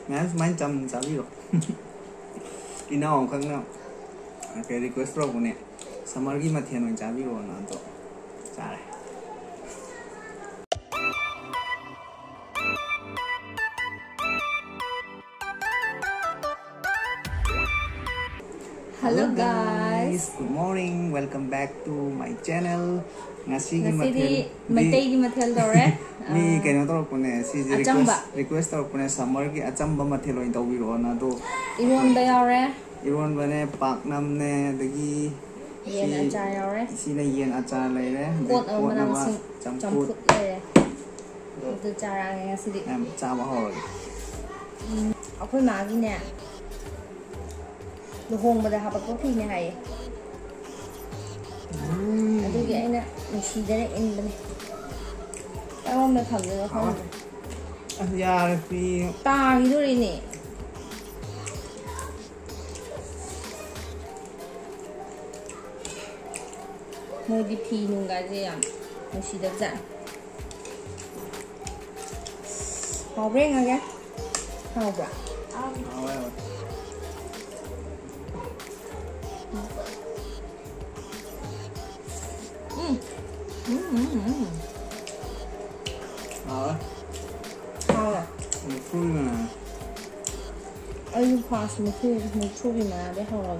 Ngã mấy trăm sao biết rồi. Đi nào không nào. Cái request rồi nè. Summer cái mà thiên mình chả biết rồi nó to. Chả này. Hello guys. Good morning. Welcome back to my channel. Ngasi Maitai mathel dore. Mi kena toro pune si request toro pune summer ki achamba mathel oin tawbiro na do. Iron ba yore. Iron bane paknam ne dagi Yen achar yore. Si na yen achar lai re. Kot na ba champut le. Tu chara ngasi di. Em cha ba ho. Akhoi ma gi ne. Luhongbada hapakpa phi ne hai. Adugi aina nusidare inbane. Tawon me thamde ko. Yaar fi Ta gi dori ne. Modi phi nunga je yam nusidap jan. Hau bre nga ga. Hau bra. Một phút mà anh pass một chút mà để học rồi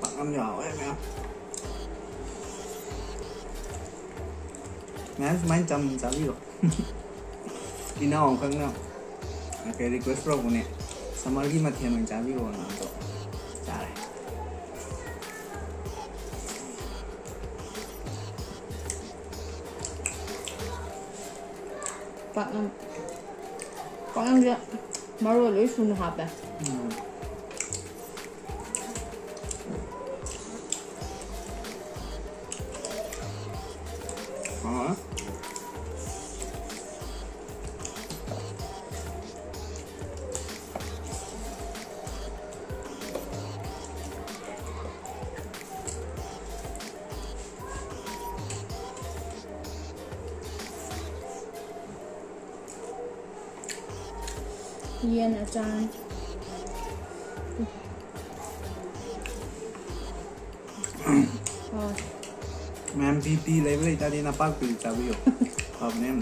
bạn ăn nhỏ em ngã mấy trăm sao biết rồi. Đi nào không nào. Cái request rồi nè. Summer cái mà thiên mình chả biết rồi nó to. Chả này. Con ăn chưa? Mà rồi lấy xuống hộp à? Hả? Yen achar. Ma'am PP lấy với ta đi napak từ chào biết rồi. Hợp em.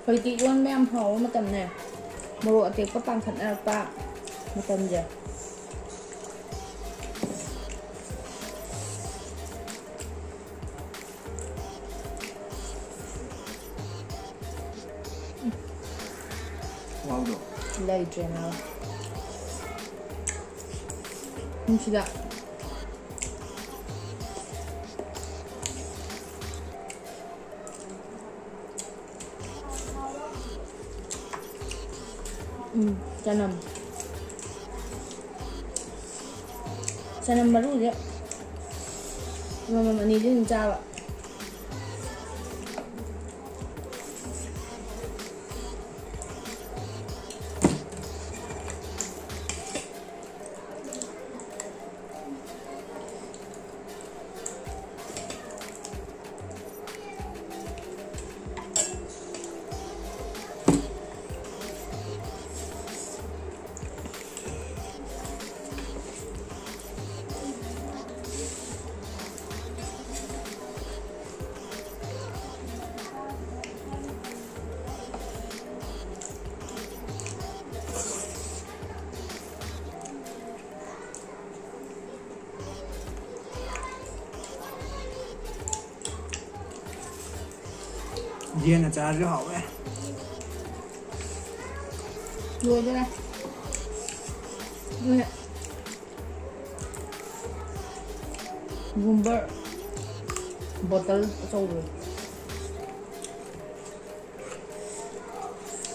Hồi chị Quân mấy em hầu mà tầm nè. Mà rồi thì có bằng thật là ba mà tầm giờ. Wow độ. Lay trên nào. Không chỉ đã. Canam baru dia. Mama ni dia mencawa. Yen achar rất hậu ấy. Rồi đây này. Rồi. Gumber bottle châu rồi.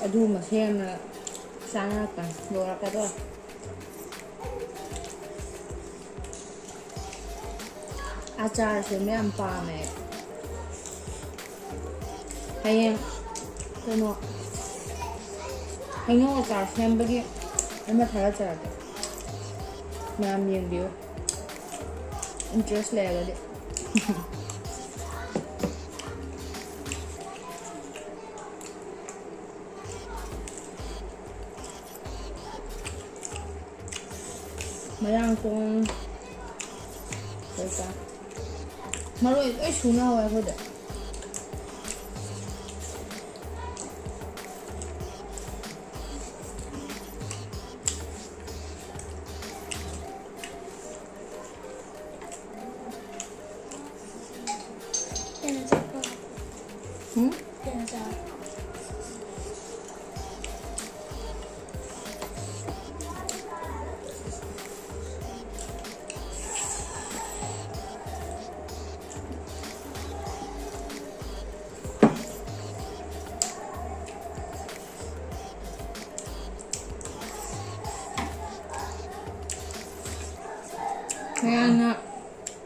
Aduh mà xem là sana kan đồ ra cái đó. Achar sẽ mấy ăn pa mẹ. Hay cái nó hay nó achar xem bây giờ em mà thấy achar. ꯃꯌꯥꯝ ꯌꯦꯡꯕꯤꯌꯨ interest ꯂꯩꯔꯒꯗꯤ ꯃꯌꯥꯡꯇꯣꯟ ꯀꯩꯀꯥ ꯃꯔꯣꯏ ꯂꯣꯏ ꯁꯨꯅ ꯍꯧꯋꯦ ꯑꯩꯈꯣꯏꯗ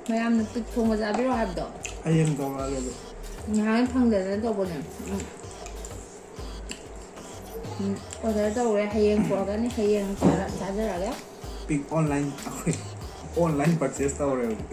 ꯃꯌꯥꯝꯅ ꯄꯤꯛ ꯊꯣꯡꯕ ꯆꯥꯕꯤꯔꯣ ꯍꯥꯏꯕꯗꯣ ꯍꯌꯦꯡ ꯇꯧꯔꯛꯑꯒꯦ ꯉꯍꯥꯟ ꯐꯪꯗꯗꯅ ꯇꯧꯕꯅꯦ ꯑꯣꯔꯗꯔ ꯇꯧꯔꯦ ꯍꯌꯦꯡ ꯄꯨꯔꯛꯀꯅꯤ ꯍꯌꯦꯡ ꯆꯥꯖꯔꯒꯦ ꯄꯤꯛ ꯑꯣꯟꯂꯥꯏꯟ ꯑꯩꯈꯣꯏ ꯑꯣꯟꯂꯥꯏꯟ ꯄꯔꯆꯦꯁ ꯇꯧꯔꯦ ꯍꯧꯖꯤꯛ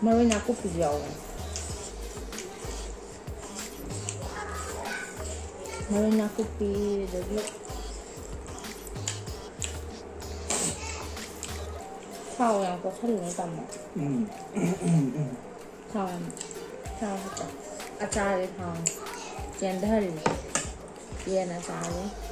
ꯃꯔꯣꯏ ꯅꯥꯀꯨꯞꯄꯤꯁꯨ ꯌꯥꯎꯋꯦ ꯃꯔꯣꯏ ꯅꯥꯀꯨꯞꯄꯤ ꯑꯗꯒꯤ ꯊꯥꯎ ꯌꯥꯝ ꯀꯣꯠꯁꯜꯂꯨꯅꯨ ꯇꯥꯃꯣ ꯊꯥꯎ ꯍꯥꯞꯄ ꯑꯆꯥꯔꯒꯤ ꯊꯥꯎ ꯆꯦꯟꯊꯔꯤꯅꯤ ꯌꯦꯟ ꯑꯆꯥꯔꯒꯤ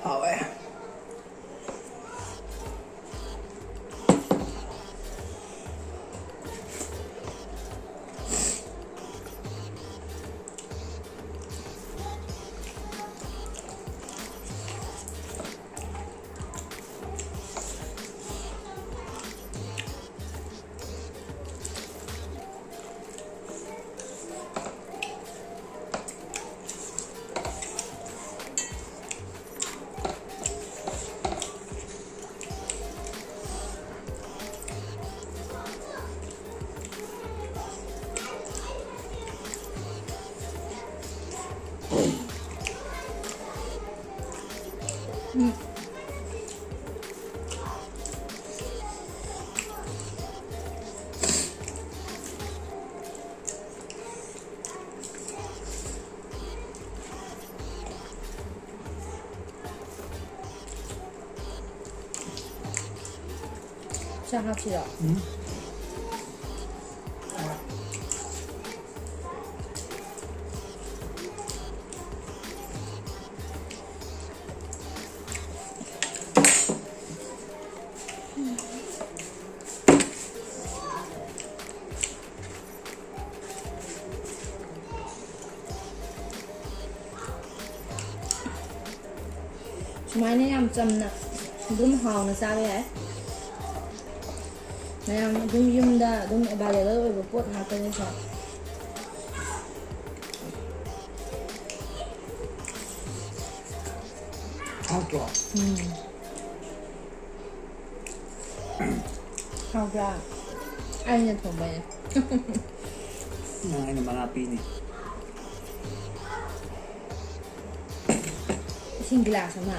하웨 자 합시다. ꯁꯨꯃꯥꯏꯅ ꯌꯥꯝ ꯆꯝꯅ ꯑꯗꯨꯝ ꯍꯥꯎꯅ ꯆꯥꯕ ꯌꯥꯏ. ꯃꯌꯥꯝ ꯑꯗꯨꯝ ꯌꯨꯝꯗ ꯑꯗꯨꯝ ꯑꯦꯕꯥꯏꯂꯦꯕꯜ ꯑꯣꯏꯕ ꯄꯣꯠ ꯉꯥꯛꯇꯅꯤ ꯁꯦ. 하우트로 하우트라 아니는 더 많이 나는 마라비니 싱글라 sama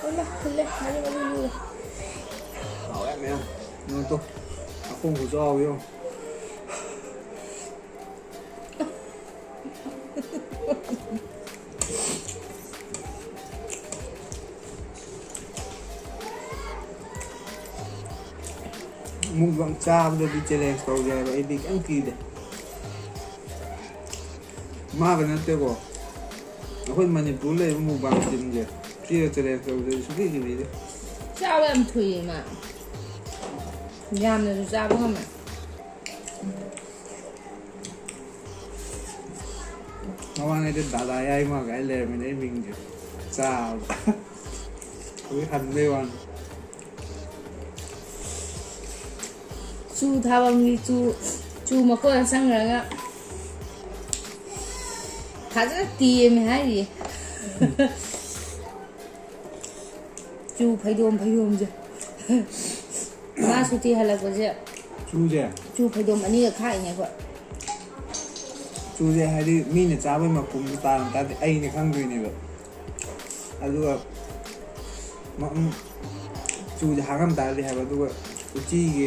Hola, hola, mari. Bảo em thấy không? Nhưng tôi không có do biết không? Mukbang chaaꯕꯗꯗꯤ ꯆꯦꯂꯦꯟꯖ ꯇꯧꯒꯦ ꯍꯥꯏꯕ ꯑꯩꯗꯤ ꯀꯩꯝ ꯀꯤꯗꯦ ꯃꯥꯒ ꯅꯠꯇꯦꯀꯣ ꯑꯩꯈꯣꯏ ꯃꯅꯤꯄꯨꯔ ꯂꯩꯕ ꯃꯨꯛꯕꯥꯡ ꯇꯤꯝꯁꯦ ꯁꯤꯒ ꯆꯦꯂꯦꯟꯖ ꯇꯧꯕꯗꯗꯤ ꯁꯨꯡꯀꯤ ꯀꯤꯕꯤꯗꯦ ꯆꯥꯕ ꯌꯥꯝ ꯊꯨꯏ ꯃꯥ ꯌꯥꯝꯅꯁꯨ ꯆꯥꯕ ꯉꯝꯃꯦ ꯃꯃꯥꯡꯉꯩꯗ ꯗꯥꯗꯥ ꯌꯥꯏꯃ ꯀꯥꯏ ꯂꯩꯔꯝꯃꯤꯅꯦ ꯑꯩ ꯃꯤꯡꯁꯦ ꯆꯥꯕꯗ ꯍꯧꯖꯤꯛ ꯍꯟꯕꯩ ꯋꯥꯅꯤ ꯆꯨ ꯊꯥꯐꯝꯒꯤ ꯆꯨ ꯃꯀꯣꯟꯗ ꯆꯪꯈ꯭ꯔꯒ ꯐꯖꯅ ꯇꯦꯝꯃꯦ ꯍꯥꯏꯔꯤꯌꯦ ꯆꯨ ꯐꯩꯗꯣꯝꯁꯦ ꯃꯥ ꯁꯨꯇꯤ ꯍꯜꯂꯛꯄꯁꯦ ꯆꯨꯁꯦ ꯆꯨ ꯐꯩꯗꯣꯝ ꯑꯅꯤꯒ ꯈꯥꯛꯏꯅꯦ ꯑꯩꯈꯣꯏ ꯆꯨꯁꯦ ꯍꯥꯏꯗꯤ ꯃꯤꯅ ꯆꯥꯕꯩ ꯃꯄꯨꯝꯗꯣ ꯇꯥꯔꯝ ꯇꯥꯔꯗꯤ ꯑꯩꯅ ꯈꯪꯗꯣꯏꯅꯦꯕ ꯑꯗꯨꯒ ꯆꯨꯁꯦ ꯍꯥꯡꯉꯝ ꯇꯥꯔꯗꯤ ꯍꯥꯏꯕ ꯑꯗꯨꯒ ꯎꯆꯤꯒꯤ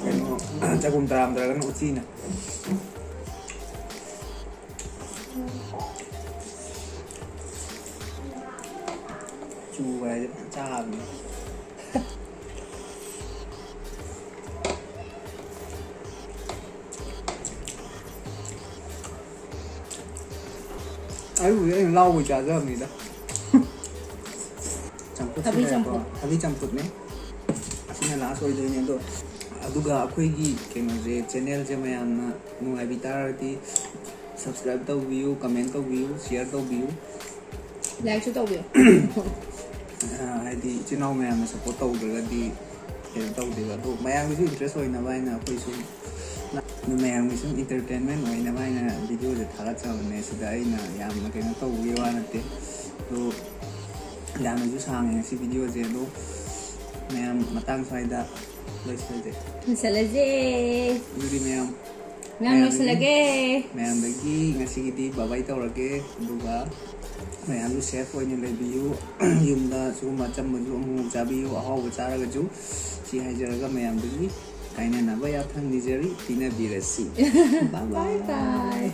ꯀꯩꯅꯣ ꯆꯒꯨꯝ ꯇꯔꯥꯝꯗ꯭ꯔꯒꯅ ꯎꯆꯤꯅ ꯆꯨ ꯍꯥꯏꯁꯦ ꯆꯥꯕꯅꯤ ꯑꯩꯕꯨꯗꯤ ꯑꯩꯅ ꯂꯥꯎꯕꯩ ꯆꯥꯖꯕꯅꯤꯗ ꯊꯕꯤ ꯆꯝꯐꯨꯠꯅꯦ ꯑꯁꯤꯅ ꯂꯥꯁ ꯑꯣꯏꯗꯣꯏꯅꯦ ꯑꯗꯣ ꯑꯗꯨꯒ ꯑꯩꯈꯣꯏꯒꯤ ꯀꯩꯅꯣꯁꯦ ꯆꯦꯅꯦꯜꯁꯦ ꯃꯌꯥꯝꯅ ꯅꯨꯡꯉꯥꯏꯕꯤ ꯇꯥꯔꯒꯗꯤ ꯁꯕꯁꯀ꯭ꯔꯥꯏꯕ ꯇꯧꯕꯤꯌꯨ ꯀꯃꯦꯟ ꯇꯧꯕꯤꯌꯨ ꯁꯤꯌꯔ ꯇꯧꯕꯤꯌꯨ ꯂꯥꯏꯛꯁꯨ ꯇꯧꯕꯤꯌꯨ ꯍꯥꯏꯗꯤ ꯏꯆꯤꯜ ꯏꯅꯥꯎ ꯃꯌꯥꯝꯅ ꯁꯞꯄꯣꯔꯠ ꯇꯧꯗ꯭ꯔꯒꯗꯤ ꯀꯩꯅꯣ ꯇꯧꯗꯦꯕ ꯑꯗꯣ ꯃꯌꯥꯝꯒꯤꯁꯨ ꯏꯟꯇꯔꯦꯁ ꯑꯣꯏꯅꯕ ꯍꯥꯏꯅ ꯑꯩꯈꯣꯏ ꯁꯨꯝ ꯃꯌꯥꯝꯒꯤ ꯁꯨꯝ ꯏꯟꯇꯔꯇꯦꯟꯃꯦꯟ ꯑꯣꯏꯅꯕ ꯍꯥꯏꯅ ꯚꯤꯗꯤꯑꯣꯁꯦ ꯊꯥꯒꯠꯆꯕꯅꯦ ꯁꯤꯗ ꯑꯩꯅ ꯌꯥꯝꯅ ꯀꯩꯅꯣ ꯇꯧꯕꯒꯤ ꯋꯥ ꯅꯠꯇꯦ ꯑꯗꯣ ꯌꯥꯝꯅꯁꯨ ꯁꯥꯡꯉꯦ ꯉꯁꯤ ꯚꯤꯗꯤꯑꯣꯁꯦ ꯑꯗꯣ ꯃꯌꯥꯝ ꯃꯇꯥꯡ ꯁ꯭ꯋꯥꯏꯗ ꯂꯣꯏꯁꯤꯜꯂꯁꯦ ꯑꯗꯨꯗꯤ ꯃꯌꯥꯝ ꯂꯣꯏꯁꯤꯜꯂꯒꯦ ꯃꯌꯥꯝꯗꯒꯤ ꯉꯁꯤꯒꯤꯗꯤ ꯕꯥꯏ ꯇꯧꯔꯒꯦ ꯑꯗꯨꯒ ꯃꯌꯥꯝꯁꯨ ꯁꯦꯐ ꯑꯣꯏꯅ ꯂꯩꯕꯤꯌꯨ ꯌꯨꯝꯗ ꯁꯤꯒꯨꯝꯕ ꯑꯆꯝꯕꯁꯨ ꯑꯃꯨꯛ ꯆꯥꯕꯤꯌꯨ ꯑꯍꯥꯎꯕ ꯆꯥꯔꯒꯁꯨ ꯁꯤ ꯍꯥꯏꯖꯔꯒ ꯃꯌꯥꯝꯗꯒꯤ ꯀꯥꯏꯅꯅꯕ ꯌꯥꯊꯪ ꯅꯤꯖꯔꯤ ꯄꯤꯅꯕꯤꯔꯁꯤ ꯕꯥꯏ ꯕꯥꯏ